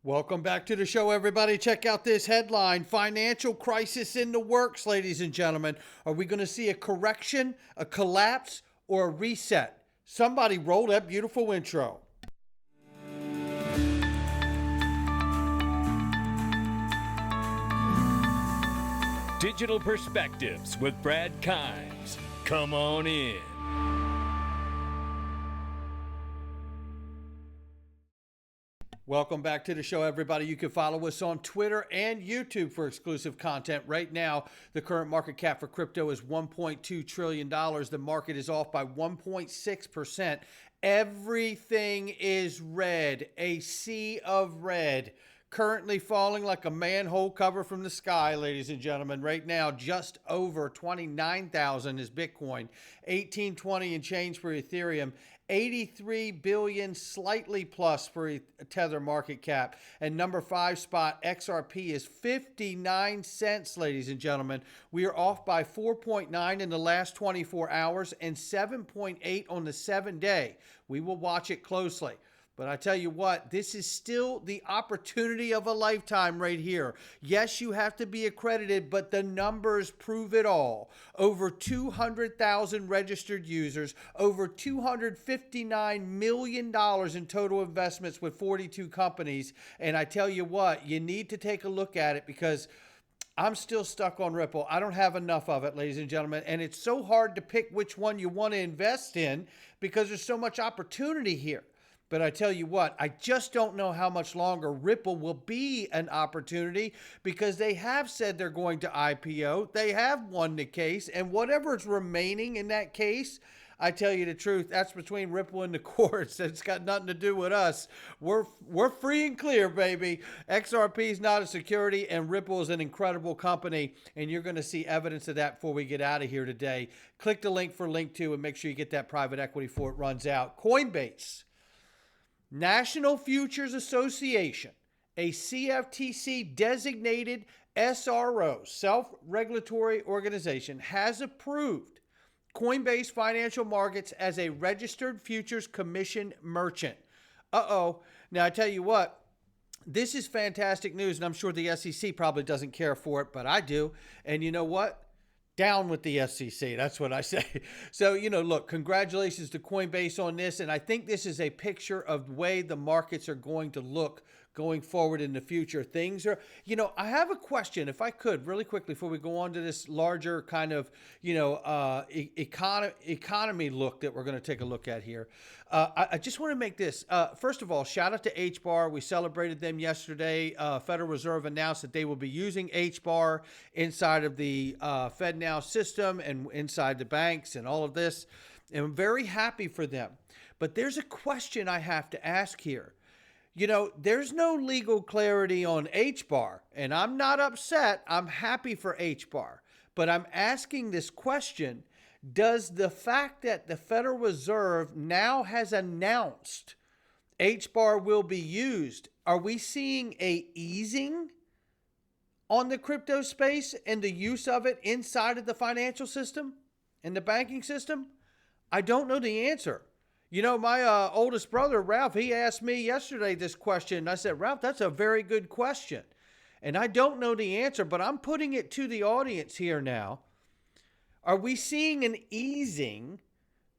Welcome back to the show, everybody. Check out this headline. Financial crisis in the works, ladies and gentlemen. Are we going to see a correction, a collapse, or a reset? Somebody roll that beautiful intro. Digital Perspectives with Brad Kimes. Come on in. Welcome back to the show, everybody. You can follow us on Twitter and YouTube for exclusive content. Right now, the current market cap for crypto is $1.2 trillion. The market is off by 1.6%. Everything is red, a sea of red. Currently falling like a manhole cover from the sky, ladies and gentlemen. Right now, just over 29,000 is Bitcoin, 1820 and change for Ethereum, 83 billion slightly plus for Tether market cap. And number 5 spot, XRP, is 59 cents, ladies and gentlemen. We are off by 4.9 in the last 24 hours and 7.8 on the 7-day. We will watch it closely. But I tell you what, this is still the opportunity of a lifetime right here. Yes, you have to be accredited, but the numbers prove it all. Over 200,000 registered users, over $259 million in total investments with 42 companies. And I tell you what, you need to take a look at it because I'm still stuck on Ripple. I don't have enough of it, ladies and gentlemen. And it's so hard to pick which one you want to invest in because there's so much opportunity here. But I tell you what, I just don't know how much longer Ripple will be an opportunity because they have said they're going to IPO. They have won the case, and whatever's remaining in that case, I tell you the truth, that's between Ripple and the courts. It's got nothing to do with us. We're free and clear, baby. XRP is not a security, and Ripple is an incredible company, and you're going to see evidence of that before we get out of here today. Click the link for link 2 and make sure you get that private equity before it runs out. Coinbase. National Futures Association, a CFTC designated SRO, self-regulatory organization, has approved Coinbase Financial Markets as a registered futures commission merchant. Uh-oh. Now, I tell you what, this is fantastic news, and I'm sure the SEC probably doesn't care for it, but I do. And you know what? Down with the SEC. That's what I say. So, look, congratulations to Coinbase on this. And I think this is a picture of the way the markets are going to look going forward in the future. Things are, I have a question, if I could, really quickly before we go on to this larger kind of, economy look that we're going to take a look at here. I just want to make this, first of all, shout out to Hbar. We celebrated them yesterday. Federal Reserve announced that they will be using Hbar inside of the FedNow system and inside the banks and all of this. And I'm very happy for them. But there's a question I have to ask here. There's no legal clarity on Hbar, and I'm not upset. I'm happy for Hbar. But I'm asking this question, does the fact that the Federal Reserve now has announced Hbar will be used, are we seeing a easing on the crypto space and the use of it inside of the financial system and the banking system? I don't know the answer. My oldest brother, Ralph, he asked me yesterday this question. I said, Ralph, that's a very good question. And I don't know the answer, but I'm putting it to the audience here now. Are we seeing an easing,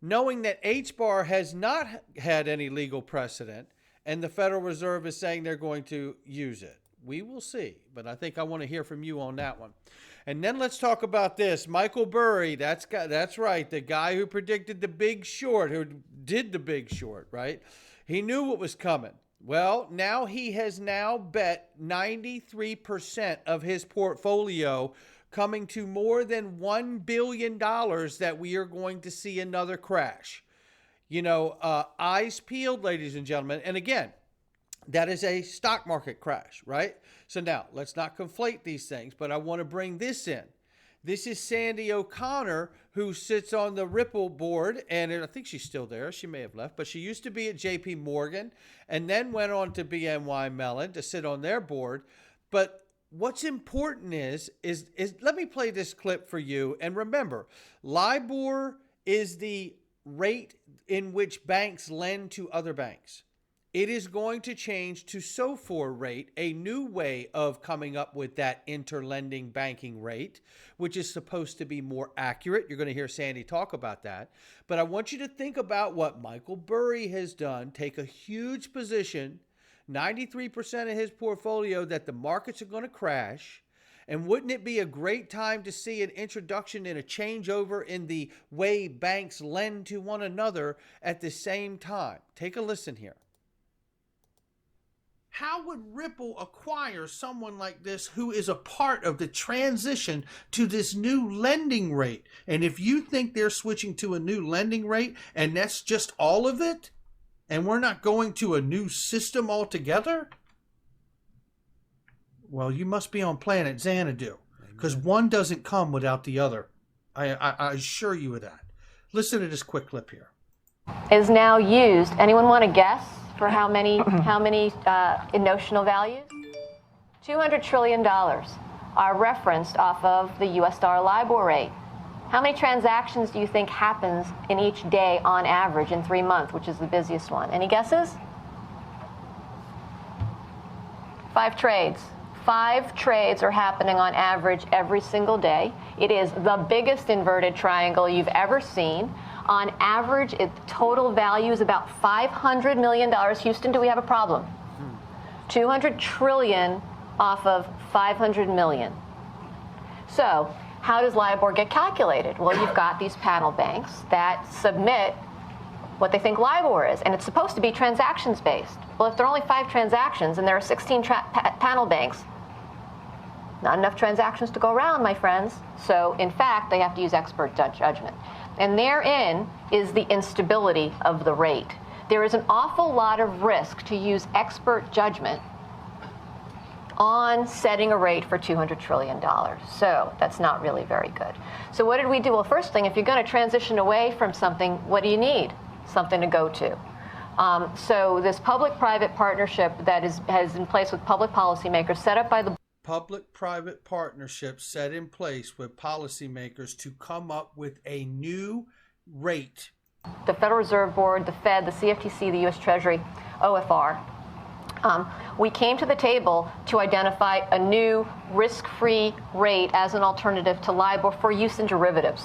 knowing that Hbar has not had any legal precedent and the Federal Reserve is saying they're going to use it? We will see, but I think I want to hear from you on that one. And then let's talk about this. Michael Burry, that's right, the guy who predicted the Big Short, who did the Big Short, right? He knew what was coming. Well, now he has bet 93% of his portfolio coming to more than $1 billion that we are going to see another crash. Eyes peeled, ladies and gentlemen. And again, that is a stock market crash, right? So now, let's not conflate these things, but I want to bring this in. This is Sandy O'Connor, who sits on the Ripple board, and I think she's still there. She may have left, but she used to be at JP Morgan and then went on to BNY Mellon to sit on their board. But what's important is let me play this clip for you. And remember, LIBOR is the rate in which banks lend to other banks. it is going to change to SOFR rate, a new way of coming up with that interlending banking rate, which is supposed to be more accurate. You're going to hear Sandy talk about that. But I want you to think about what Michael Burry has done. Take a huge position, 93% of his portfolio, that the markets are going to crash. And wouldn't it be a great time to see an introduction and a changeover in the way banks lend to one another at the same time? Take a listen here. How would Ripple acquire someone like this who is a part of the transition to this new lending rate? And if you think they're switching to a new lending rate and that's just all of it, and we're not going to a new system altogether, well, you must be on planet Xanadu, because one doesn't come without the other. I assure you of that. Listen to this quick clip here. Is now used. Anyone want to guess for how many in notional values? $200 trillion are referenced off of the US dollar LIBOR rate. How many transactions do you think happens in each day on average in 3 months, which is the busiest one? Any guesses? 5 trades. 5 trades are happening on average every single day. It is the biggest inverted triangle you've ever seen. On average, its total value is about $500 million. Houston, do we have a problem? 200 trillion off of 500 million. So how does LIBOR get calculated? Well, you've got these panel banks that submit what they think LIBOR is, and it's supposed to be transactions-based. Well, if there are only 5 transactions and there are 16 panel banks, not enough transactions to go around, my friends. So, in fact, they have to use expert judgment. And therein is the instability of the rate. There is an awful lot of risk to use expert judgment on setting a rate for $200 trillion. So that's not really very good. So what did we do? Well, first thing, if you're going to transition away from something, what do you need? Something to go to. So this public-private partnership that has in place with public policymakers set up by the public-private partnership set in place with policymakers to come up with a new rate. The Federal Reserve Board, the Fed, the CFTC, the U.S. Treasury, OFR. We came to the table to identify a new risk-free rate as an alternative to LIBOR for use in derivatives.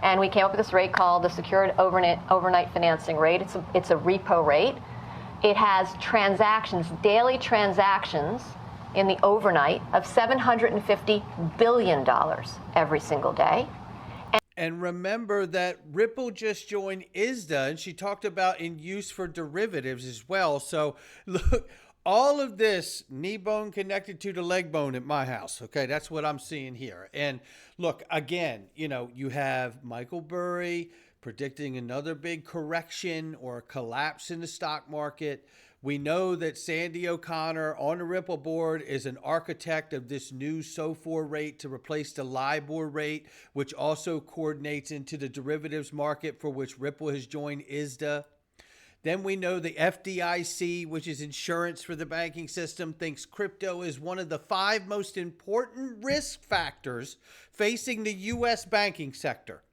And we came up with this rate called the Secured Overnight Financing Rate. It's a repo rate. It has transactions, daily transactions, in the overnight of $750 billion every single day. And remember that Ripple just joined ISDA, and she talked about in use for derivatives as well. So look, all of this knee bone connected to the leg bone at my house. Okay, that's what I'm seeing here. And look, again, you have Michael Burry predicting another big correction or collapse in the stock market. We know that Sandy O'Connor on the Ripple board is an architect of this new SOFR rate to replace the LIBOR rate, which also coordinates into the derivatives market for which Ripple has joined ISDA. Then we know the FDIC, which is insurance for the banking system, thinks crypto is one of the 5 most important risk factors facing the U.S. banking sector.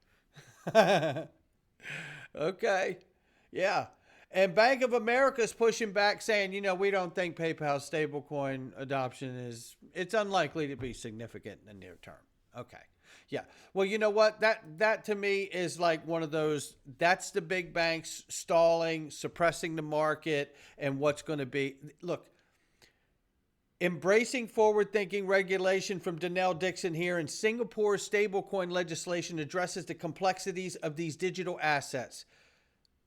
Okay. Yeah. And Bank of America is pushing back saying, we don't think PayPal's stablecoin adoption it's unlikely to be significant in the near term. Okay. Yeah. Well, you know what? That to me is like one of those, that's the big banks stalling, suppressing the market, and what's going to be. Look, embracing forward-thinking regulation from Donnell Dixon here, and Singapore's stablecoin legislation addresses the complexities of these digital assets.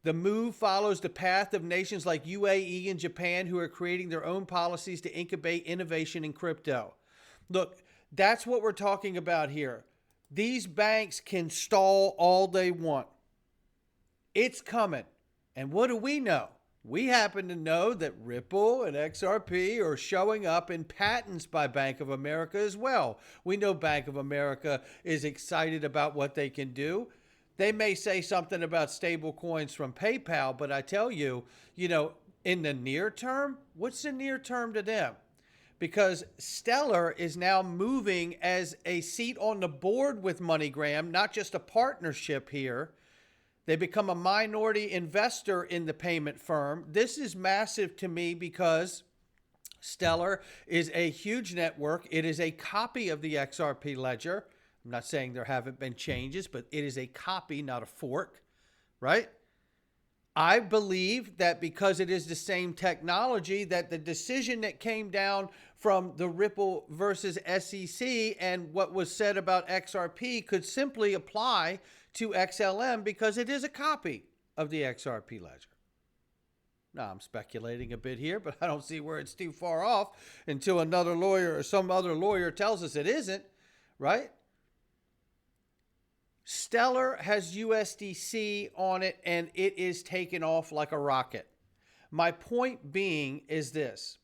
The move follows the path of nations like UAE and Japan, who are creating their own policies to incubate innovation in crypto. Look, that's what we're talking about here. These banks can stall all they want. It's coming. And what do we know? We happen to know that Ripple and XRP are showing up in patents by Bank of America as well. We know Bank of America is excited about what they can do. They may say something about stable coins from PayPal, but I tell you, in the near term, what's the near term to them? Because Stellar is now moving as a seat on the board with MoneyGram, not just a partnership here. They become a minority investor in the payment firm. This is massive to me because Stellar is a huge network. It is a copy of the XRP ledger. I'm not saying there haven't been changes, but it is a copy, not a fork, right? I believe that because it is the same technology, that the decision that came down from the Ripple versus SEC and what was said about XRP could simply apply to XLM because it is a copy of the XRP ledger. Now, I'm speculating a bit here, but I don't see where it's too far off until another lawyer or some other lawyer tells us it isn't, right? Stellar has USDC on it, and it is taking off like a rocket. My point being is this.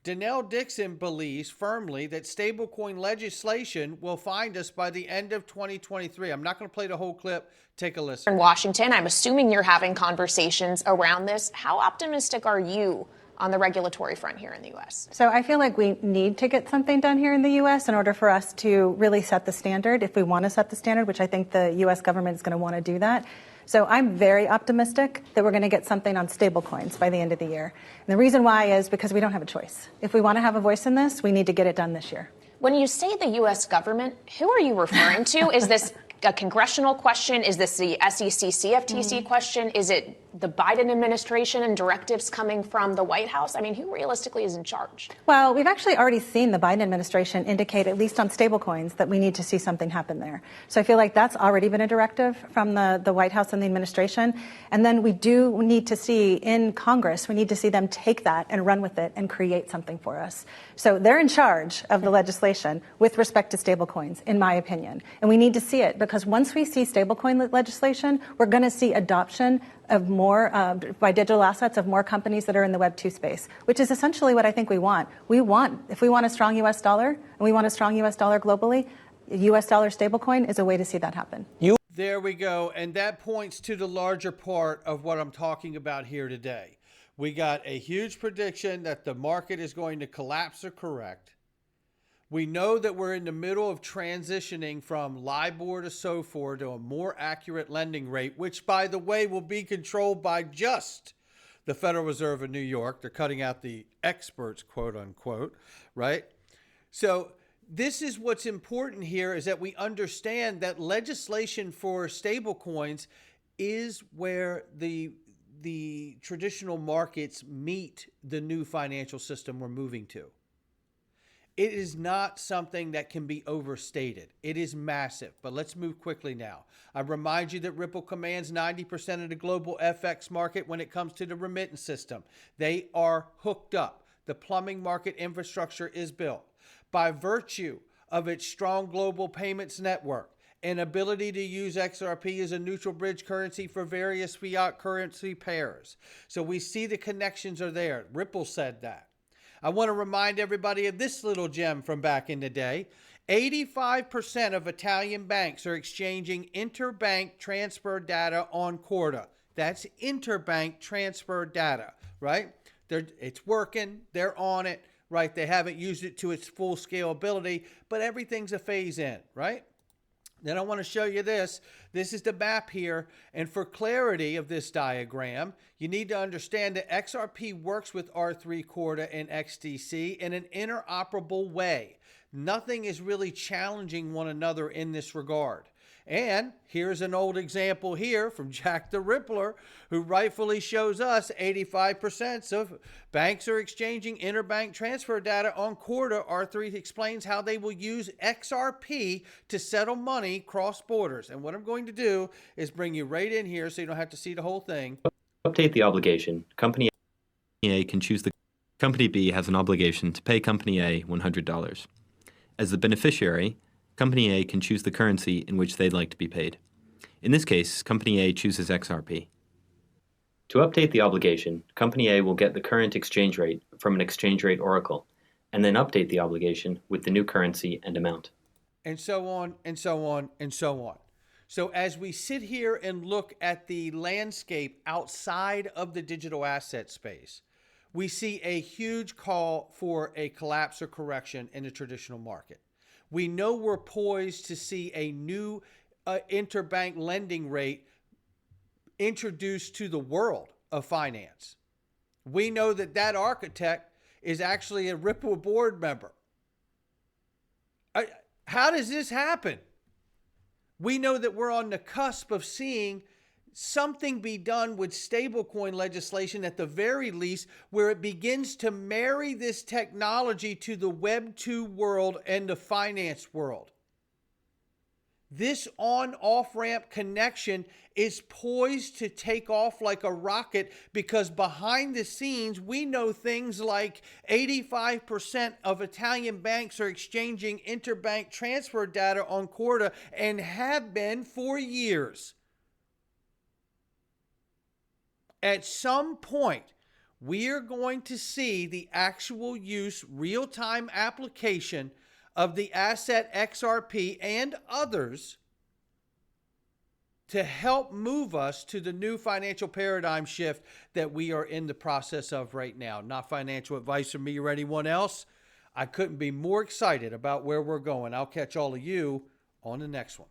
Danelle Dixon believes firmly that stablecoin legislation will find us by the end of 2023. I'm not going to play the whole clip. Take a listen. In Washington, I'm assuming you're having conversations around this. How optimistic are you on the regulatory front here in the U.S.? So I feel like we need to get something done here in the U.S. in order for us to really set the standard, if we want to set the standard, which I think the U.S. government is going to want to do that. So I'm very optimistic that we're going to get something on stablecoins by the end of the year. And the reason why is because we don't have a choice. If we want to have a voice in this, we need to get it done this year. When you say the U.S. government, who are you referring to? Is this a congressional question? Is this the SEC CFTC question? Is it the Biden administration and directives coming from the White House? I mean, who realistically is in charge? Well, we've actually already seen the Biden administration indicate, at least on stablecoins, that we need to see something happen there. So I feel like that's already been a directive from the White House and the administration. And then we do need to see in Congress, we need to see them take that and run with it and create something for us. So they're in charge of the legislation with respect to stablecoins, in my opinion. And we need to see it because once we see stablecoin legislation, we're going to see adoption of more by digital assets of more companies that are in the Web 2 space, which is essentially what I think we want. If we want a strong U.S. dollar and we want a strong U.S. dollar globally, a U.S. dollar stablecoin is a way to see that happen. There we go. And that points to the larger part of what I'm talking about here today. We got a huge prediction that the market is going to collapse or correct. We know that we're in the middle of transitioning from LIBOR to SOFR to a more accurate lending rate, which, by the way, will be controlled by just the Federal Reserve of New York. They're cutting out the experts, quote unquote, right? So this is what's important here is that we understand that legislation for stablecoins is where the traditional markets meet the new financial system we're moving to. It is not something that can be overstated. It is massive, but let's move quickly now. I remind you that Ripple commands 90% of the global FX market when it comes to the remittance system. They are hooked up. The plumbing market infrastructure is built. By virtue of its strong global payments network and ability to use XRP as a neutral bridge currency for various fiat currency pairs. So we see the connections are there. Ripple said that. I want to remind everybody of this little gem from back in the day. 85% of Italian banks are exchanging interbank transfer data on Corda. That's interbank transfer data, right? It's working. They're on it, right? They haven't used it to its full scalability, but everything's a phase in, right? Then I want to show you this. This is the map here. And for clarity of this diagram, you need to understand that XRP works with R3 Corda and XDC in an interoperable way. Nothing is really challenging one another in this regard. And here's an old example here from Jack the Rippler, who rightfully shows us 85% of banks are exchanging interbank transfer data on Corda. R3 explains how they will use XRP to settle money cross borders. And what I'm going to do is bring you right in here so you don't have to see the whole thing. Update the obligation. Company A can choose Company B has an obligation to pay Company A $100. As the beneficiary, Company A can choose the currency in which they'd like to be paid. In this case, Company A chooses XRP. To update the obligation, Company A will get the current exchange rate from an exchange rate oracle, and then update the obligation with the new currency and amount. And so on, and so on, and so on. So as we sit here and look at the landscape outside of the digital asset space, we see a huge call for a collapse or correction in the traditional market. We know we're poised to see a new interbank lending rate introduced to the world of finance. We know that that architect is actually a Ripple board member. How does this happen? We know that we're on the cusp of seeing something be done with stablecoin legislation at the very least, where it begins to marry this technology to the Web 2 world and the finance world. This on-off ramp connection is poised to take off like a rocket, because behind the scenes, we know things like 85% of Italian banks are exchanging interbank transfer data on Corda and have been for years. At some point, we are going to see the actual use, real-time application of the asset XRP and others to help move us to the new financial paradigm shift that we are in the process of right now. Not financial advice from me or anyone else. I couldn't be more excited about where we're going. I'll catch all of you on the next one.